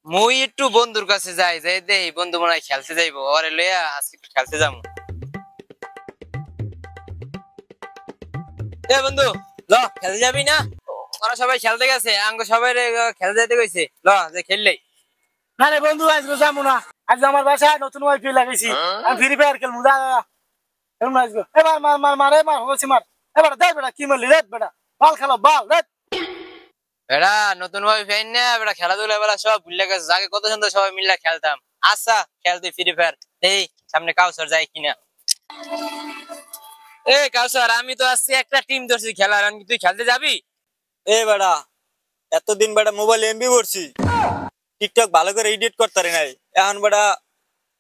মুই একটু বন্ধুর কাছে যাই যাই দেই বন্ধু মনে হয় খেলতে যাইবো ওরে লইয়া আজকে একটু খেলতে যাবো। এ বন্ধু, ল খেলতে যাবি না? ওরা সবাই খেলতে গেছে, আঙ্গ সবাই খেলতে যাইতে কইছে, ল যে খেললেই। না রে বন্ধু, আজকে যাবো না। আজ আমার বাসায় নতুন ওয়াইফাই লাগাইছি, আমি ফ্রি ফায়ার খেলবো। যা যা, খেলবো না আজকে। এবার মার মার মার মার হচ্ছে মার। এবার দেখ বেটা কি মারলি রে বেটা, বল খেলো বল রে। বেড়া নতুন ওয়াইফাই না বেড়া, খেলাধুলা বেলা সব ভুলে গেছে। আগে কত সুন্দর সবাই মিলে খেলতাম। আচ্ছা খেলতে ফ্রি ফায়ার এই সামনে কাউসার যায় কিনা। এ কাউসার, আমি তো আজকে একটা টিম ধরছি খেলার, আমি তুই খেলতে যাবি? এ বেড়া, এতদিন বেড়া মোবাইল এমবি করছি, টিকটক ভালো করে এডিট করতে পারি নাই। এখন বেড়া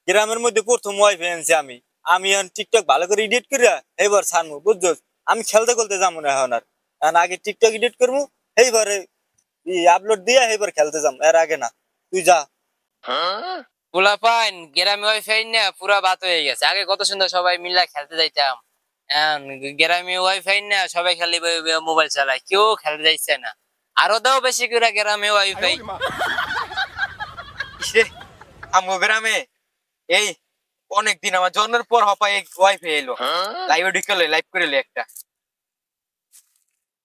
গ্রামের মধ্যে প্রথম ওয়াইফাই আনছি আমি। আমি এখন টিকটক ভালো করে এডিট করিয়া এইবার ছাড়বো, বুঝছো? আমি খেলতে খেলতে যাবো না এখন আর। এখন আগে টিকটক এডিট করবো, এইবারে আপলোড দিয়ে এইবার খেলতে যাবো, এর আগে না। তুই যা। পোলা পাইন গ্রামে ওয়াইফাই না পুরা বাত হয়ে গেছে। আগে কত সুন্দর সবাই মিলে খেলতে যাইতাম। এখন গ্রামে ওয়াইফাই না সবাই খালি মোবাইল চালায়, কেউ খেলতে যাইছে না। আরো দাও বেশি করে গ্রামে ওয়াইফাই। আমগো গ্রামে এই অনেকদিন আমার জন্মের পর হপাই ওয়াইফাই এলো, লাইভে ঢুকলে লাইভ করে একটা।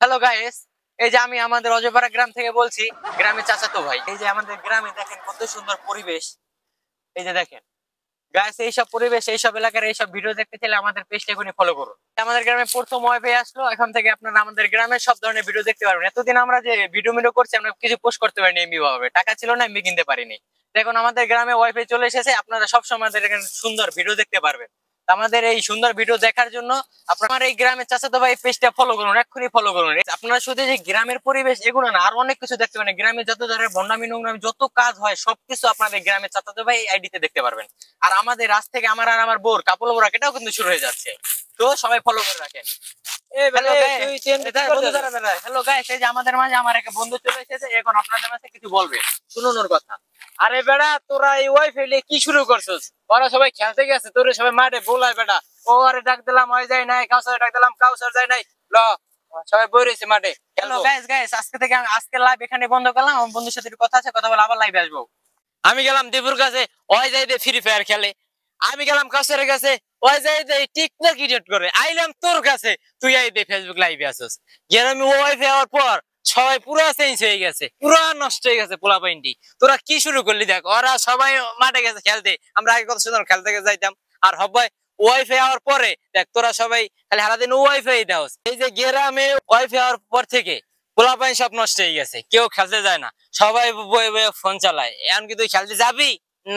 হ্যালো গাইস, এই যে আমি আমাদের অজপাড়া গ্রাম থেকে বলছি, গ্রামের চাচাতো ভাই। এই যে আমাদের গ্রামে দেখেন কত সুন্দর পরিবেশ। এই যে দেখেন গাইস, এইসব পরিবেশ এইসব এলাকার এইসব ভিডিও দেখতে চাইলে আমাদের পেজটা এখনই ফলো করুন। আমাদের গ্রামে প্রথম ওয়াইফাই আসলো, এখন থেকে আপনারা আমাদের গ্রামের সব ধরনের ভিডিও দেখতে পারবেন। এতদিন আমরা যে ভিডিও করছি, আমরা কিছু পোস্ট করতে পারিনি এমবি ভাবে, টাকা ছিল না, এমবি কিনতে পারিনি। এখন আমাদের গ্রামে ওয়াইফাই চলে এসেছে, আপনারা সবসময় আমাদের এখানে সুন্দর ভিডিও দেখতে পারবেন। আমাদের এই সুন্দর ভিডিও দেখার জন্য আপনার এই গ্রামের চাচাতো ভাই পেজটা ফলো করুন, এক্ষুনি ফলো করুন। আপনারা শুধু যে গ্রামের পরিবেশ এগুলো না, আরো অনেক কিছু দেখতে পারেন। গ্রামে যত ধরনের ভন্ডামি নোংরামি যত কাজ হয় সবকিছু আপনাদের গ্রামের চাচাতো ভাই আইডিতে দেখতে পারবেন। আর আমাদের আজ থেকে আমার আর আমার বোর কাপড় বোরা এটাও কিন্তু শুরু হয়ে যাচ্ছে, তো সবাই ফলো করে রাখেন। হ্যালো গাইস, এই যে আমাদের মাঝে আমার এক বন্ধু চলে এসেছে, এখন আপনাদের মাঝে কিছু বলবে, শুনুন ওর কথা। আরে বেড়া, তোরা এই ওয়াইফাই নিয়ে কি শুরু করছিস? ওরা সবাই খেলতে গেছে, তোরে সবাই মাঠে বোলায় বেটা। ও আরে ডাক দিলাম ওই যায় নাই, কাউসার ডাক দিলাম কাউসার যায় নাই। ল সবাই বই রয়েছে মাঠে। হ্যালো গাইস, আজকে থেকে আমি আজকে লাইভ এখানে বন্ধ করলাম। আমার বন্ধুর সাথে একটু কথা আছে, কথা বলে আবার লাইভে আসবো। আমি গেলাম দেবুর কাছে, ওই যাই দে ফ্রি ফায়ার খেলে। আমি গেলাম কাউসারের কাছে, ওই যাই দে টিকটক এডিট করে। আইলাম তোর কাছে, তুই আই দে ফেসবুক লাইভে আসিস। আমি ওয়াইফাই হওয়ার পর সবাই পুরা চেঞ্জ হয়ে গেছে, পুরা নষ্ট হয়ে গেছে পোলা পাইন্ডি। তোরা কি শুরু করলি দেখ, ওরা সবাই মাঠে গেছে খেলতে, আমরা আগে কত সুন্দর খেলতে যাইতাম। আর হবাই ওয়াইফাই হওয়ার পরে দেখ তোরা সবাই খালি সারাদিন ওয়াইফাই দাও। এই যে গ্রামে ওয়াইফাই হওয়ার পর থেকে পোলা পাইন সব নষ্ট হয়ে গেছে, কেউ খেলতে যায় না, সবাই বয়ে বয়ে ফোন চালায়। এখন কি তুই খেলতে যাবি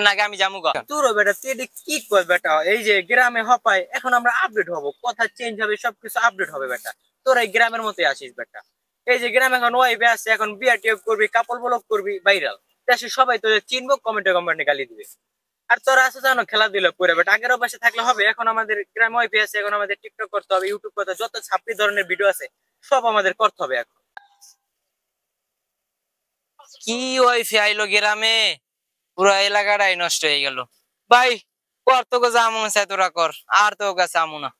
নাকি আমি যাবো? তোর বেটা তুই কি কর বেটা, এই যে গ্রামে হপায় এখন আমরা আপডেট হবো, কথা চেঞ্জ হবে, সবকিছু আপডেট হবে বেটা। তোরা এই গ্রামের মতোই আসিস বেটা। এই যে গ্রামে এখন ওয়াইফাই আছে, এখন বিয়া টিয়া করবি, কাপড় ব্লগ করবি, ভাইরাল দেশে সবাই তোদের চিনবো, কমেন্টে কমেন্টে গালি দিবে। আর তোরা আছে জানো খেলাধুলা করে বেটা, আগের অভ্যাসে থাকলে হবে। এখন আমাদের গ্রামে ওয়াইফাই আছে, এখন আমাদের টিকটক করতে হবে, ইউটিউব করতে হবে, যত ছাপ্রি ধরনের ভিডিও আছে সব আমাদের করতে হবে এখন। কি ওয়াইফাই আইলো গ্রামে, পুরো এলাকাটাই নষ্ট হয়ে গেল। ভাই কর, তোকে যা মনে চায় তোরা কর, আর তোর কাছে আমু না।